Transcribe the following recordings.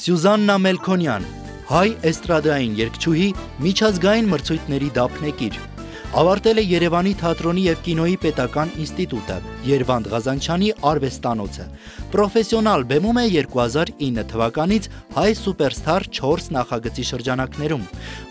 Սյուզաննա Մելքոնյան, հայ էստրադային երգչուհի, միջազգային մրցույթների դափնեկիր։ Ավարտել է Երևանի թատրոնի և կինոյի պետական ինստիտուտը, Երվանդ Ղազանչյանի արվեստանոցը։ Պրոֆեսիոնալ բեմում է 2009 թվականից հայ սուպերսթար 4 նախագծի շրջանակներում,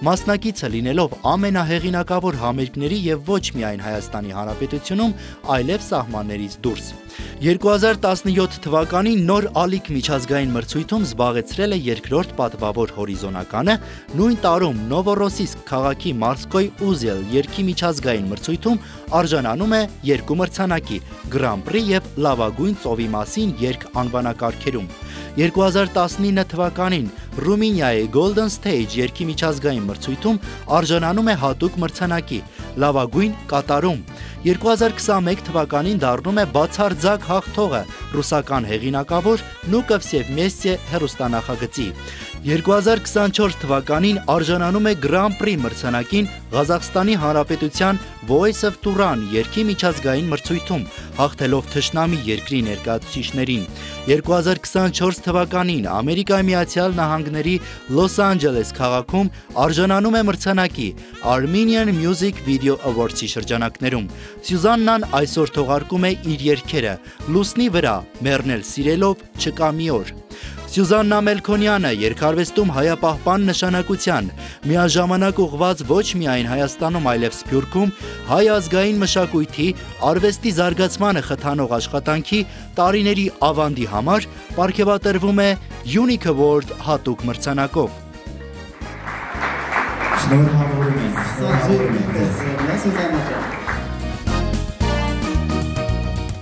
մասնակիցը լինելով ամենահեղինակավոր համերգների և ոչ միայն Հայաստանի Հանրապետությունում, այլև սահմաններից դուրս։ 2017 թվականին նոր ալիք միջազգային մրցույթում զբաղեցրել է երկրորդ պատվավոր հորիզոնականը, նույն տարում Նովորոսիսկ քաղաքի Մարսկոյ Ուզել երգի միջազգային մրցույթում արժանանում է 2 մրցանակի՝ Grand Prix և լավագույն ծովի մասին երգ անվանակարգերում։ 2019 թվականին Ռումինիայի Golden Stage երգի միջազգային մրցույթում արժանանում է հատուկ մրցանակի՝ լավագույն կատարում։ 2021 թվականին դառնում է բացարձակ հաղթողը ռուսական հեղինակավոր Նուկովսև Մեսսե հեռուստանախագծի։ 2024 թվականին արժանանում է Grand Prix մրցանակին Ղազախստանի Հանրապետության Voice of Turan երգի միջազգային մրցույթում, հաղթելով թշնամի երկրի ներկայացուցիչներին։ 2024 թվականին Ամերիկայի Միացյալ Նահանգների Լոս Անջելես քաղաքում արժանանում է մրցանակի Armenian Music Video Awards-ի շրջանակներում։ Սյուզաննան այսօր թողարկում է իր երգերը «Լուսնի վրա», «Մեռնել սիրելով», «Չկա մի օր»։ Սյուզաննա Մելքոնյանը երգարվեստում հայապահպան նշանակության, միաժամանակ ուղղված ոչ միայն Հայաստանում, այլև Սփյուռքում հայ ազգային մշակույթի, արվեստի զարգացմանը խթանող աշխատանքի տարիների ավանդի համար պարգևատրվում է Unique Award հատուկ մրցանակով։ Շնորհավորում ենք։